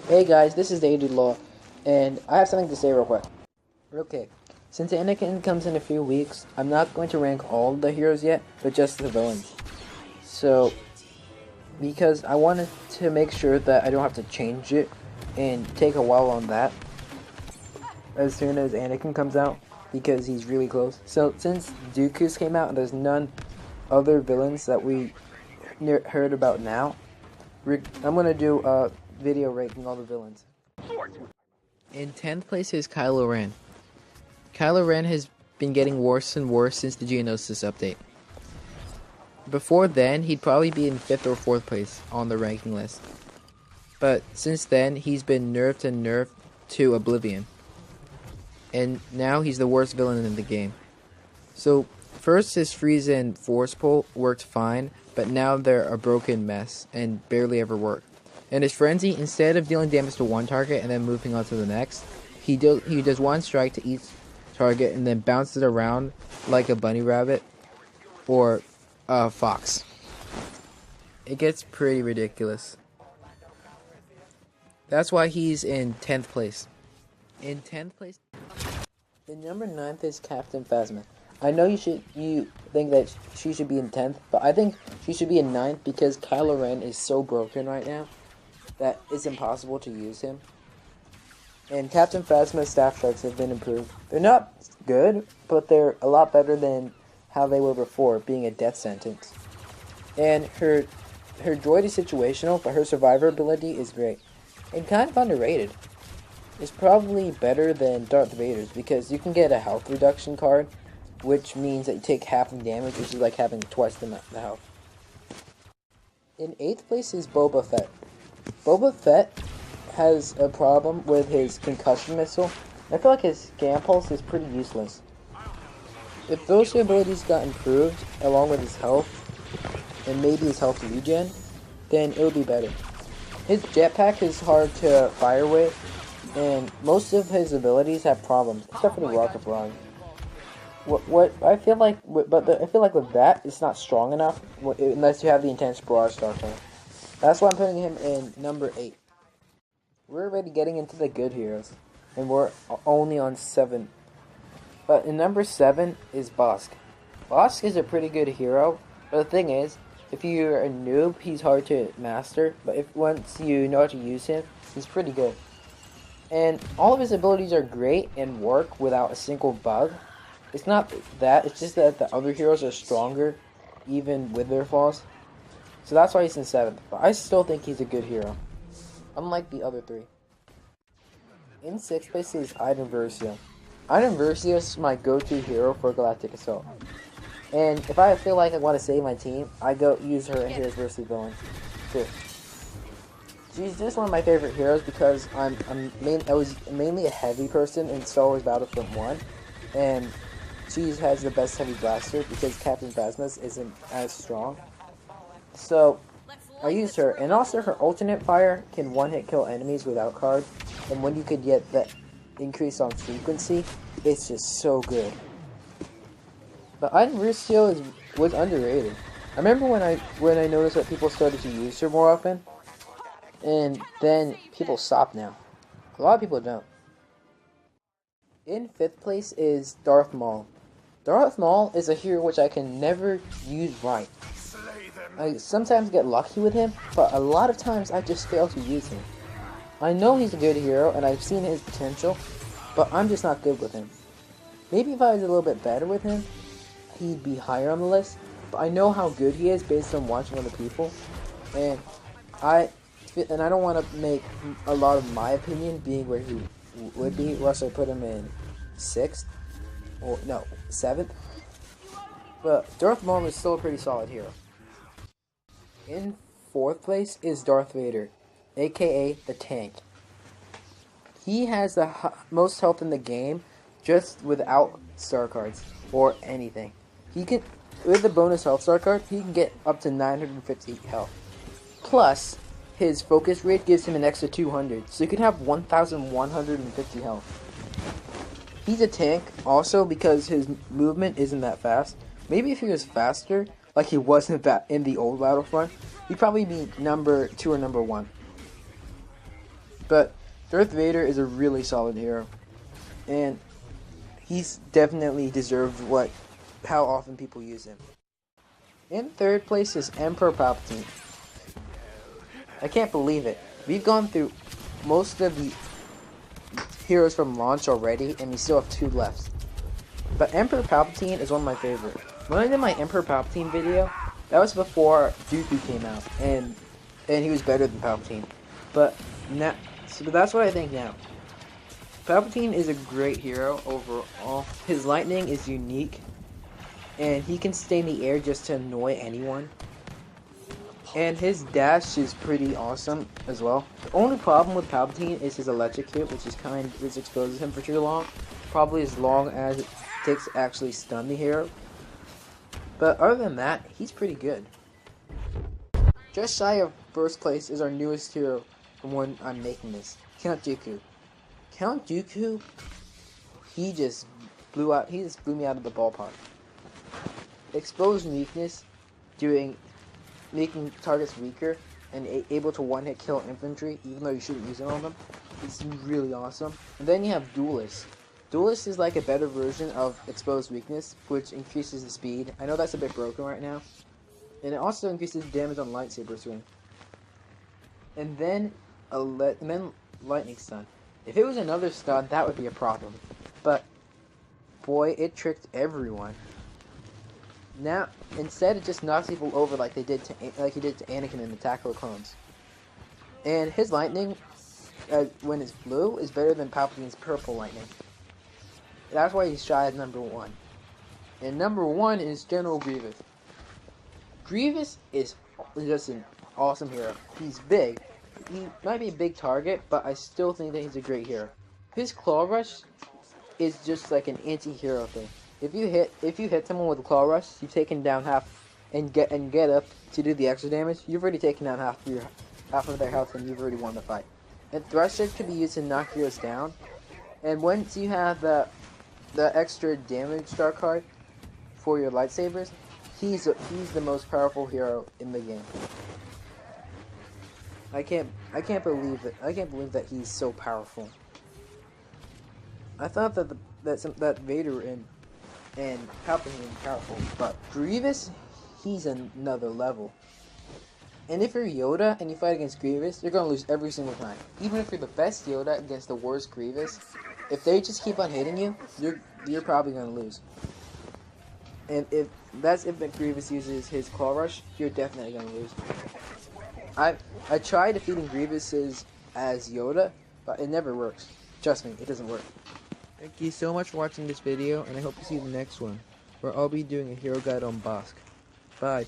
Hey guys, this is the Law, and I have something to say real quick. Okay, since Anakin comes in a few weeks, I'm not going to rank all the heroes yet, but just the villains. So, because I wanted to make sure that I don't have to change it and take a while on that as soon as Anakin comes out, because he's really close. So, since Dooku's came out and there's none other villains that we heard about now, I'm going to do a video ranking all the villains. In 10th place is Kylo Ren. Kylo Ren has been getting worse and worse since the Geonosis update. Before then, he'd probably be in 5th or 4th place on the ranking list. But since then, he's been nerfed and nerfed to oblivion. And now he's the worst villain in the game. So, first his freeze and force pull worked fine, but now they're a broken mess and barely ever work. And his frenzy, instead of dealing damage to one target and then moving on to the next, he does one strike to each target and then bounces around like a bunny rabbit or a fox. It gets pretty ridiculous. That's why he's in 10th place. In 10th place, the number 9th is Captain Phasma. I know you think that she should be in 10th, but I think she should be in 9th because Kylo Ren is so broken right now that it's impossible to use him. And Captain Phasma's staff strikes have been improved. They're not good, but they're a lot better than how they were before, being a death sentence. And her droid is situational, but her survivor ability is great. And kind of underrated. It's probably better than Darth Vader's because you can get a health reduction card, which means that you take half the damage, which is like having twice the health. In 8th place is Boba Fett. Boba Fett has a problem with his concussion missile. I feel like his scan pulse is pretty useless. If those two abilities got improved, along with his health, and maybe his health regen, then it would be better. His jetpack is hard to fire with, and most of his abilities have problems, except for the rocket flying. I feel like with that, it's not strong enough unless you have the intense barrage starter. That's why I'm putting him in number 8. We're already getting into the good heroes, and we're only on 7. But in number 7 is Bosk. Bosk is a pretty good hero, but the thing is, if you're a noob, he's hard to master, but once you know how to use him, he's pretty good. And all of his abilities are great and work without a single bug. It's not that, it's just that the other heroes are stronger, even with their flaws. So that's why he's in 7th, but I still think he's a good hero, unlike the other 3. In 6th place is Iden Versio. Iden Versio is my go-to hero for Galactic Assault. And if I feel like I want to save my team, I go use her and here's Versio villain too. She's just one of my favorite heroes because I was mainly a heavy person in Star Wars Battlefront 1, and she has the best heavy blaster because Captain Phasma's isn't as strong. So I used her, and also her alternate fire can one-hit kill enemies without cards, and when you could get that increase on frequency, it's just so good. But Iden Versio was underrated. I remember when I noticed that people started to use her more often, and then people stop now. A lot of people don't. In 5th place is Darth Maul. Darth Maul is a hero which I can never use right. I sometimes get lucky with him, but a lot of times I just fail to use him. I know he's a good hero, and I've seen his potential, but I'm just not good with him. Maybe if I was a little bit better with him, he'd be higher on the list, but I know how good he is based on watching other people, and I don't want to make a lot of my opinion being where he would be, or else I put him in 6th, or no, 7th, but Darth Maul is still a pretty solid hero. In 4th place is Darth Vader, aka the Tank. He has the most health in the game, just without star cards or anything. He can, with the bonus health star card, he can get up to 950 health. Plus, his focus rate gives him an extra 200, so he can have 1,150 health. He's a tank also because his movement isn't that fast. Maybe if he was faster, like he wasn't in the old Battlefront, he'd probably be number 2 or number 1. But Darth Vader is a really solid hero, and he's definitely deserved how often people use him. In third place is Emperor Palpatine. I can't believe it. We've gone through most of the heroes from launch already, and we still have 2 left. But Emperor Palpatine is one of my favorites. When I did my Emperor Palpatine video, that was before Dooku came out, and he was better than Palpatine. But now, so that's what I think now. Palpatine is a great hero overall. His lightning is unique, and he can stay in the air just to annoy anyone. And his dash is pretty awesome as well. The only problem with Palpatine is his electric hit, which exposes him for too long. Probably as long as it takes to actually stun the hero. But other than that, he's pretty good. Just shy of first place is our newest hero from when I'm making this, Count Dooku. Count Dooku, he just blew me out of the ballpark. Exposed weakness, making targets weaker, and able to one-hit kill infantry, even though you shouldn't use it on them. It's really awesome. And then you have Duelist. Duelist is like a better version of Exposed Weakness, which increases the speed. I know that's a bit broken right now. And it also increases damage on lightsaber swing. And then Lightning Stun. If it was another stun, that would be a problem. But boy, it tricked everyone. Now, instead, it just knocks people over like he did to Anakin in Attack of the Clones. And his lightning, when it's blue, is better than Palpatine's purple lightning. That's why he's shy at number 1. And number 1 is General Grievous. Grievous is just an awesome hero. He's big. He might be a big target, but I still think that he's a great hero. His Claw Rush is just like an anti-hero thing. If you hit someone with a Claw Rush, you've taken down half, and get up to do the extra damage. You've already taken down half of their health, and you've already won the fight. And Thruster can be used to knock heroes down. And once you have the extra damage star card for your lightsabers, he's the most powerful hero in the game. I can't believe that he's so powerful. I thought that Vader and Palpatine were powerful, but Grievous, he's another level. And if you're Yoda and you fight against Grievous, you're gonna lose every single time. Even if you're the best Yoda against the worst Grievous, if they just keep on hitting you, you're probably gonna lose. And if Grievous uses his Claw Rush, you're definitely gonna lose. I tried defeating Grievous as Yoda, but it never works. Trust me, it doesn't work. Thank you so much for watching this video, and I hope to see you in the next one, where I'll be doing a hero guide on Bosk. Bye.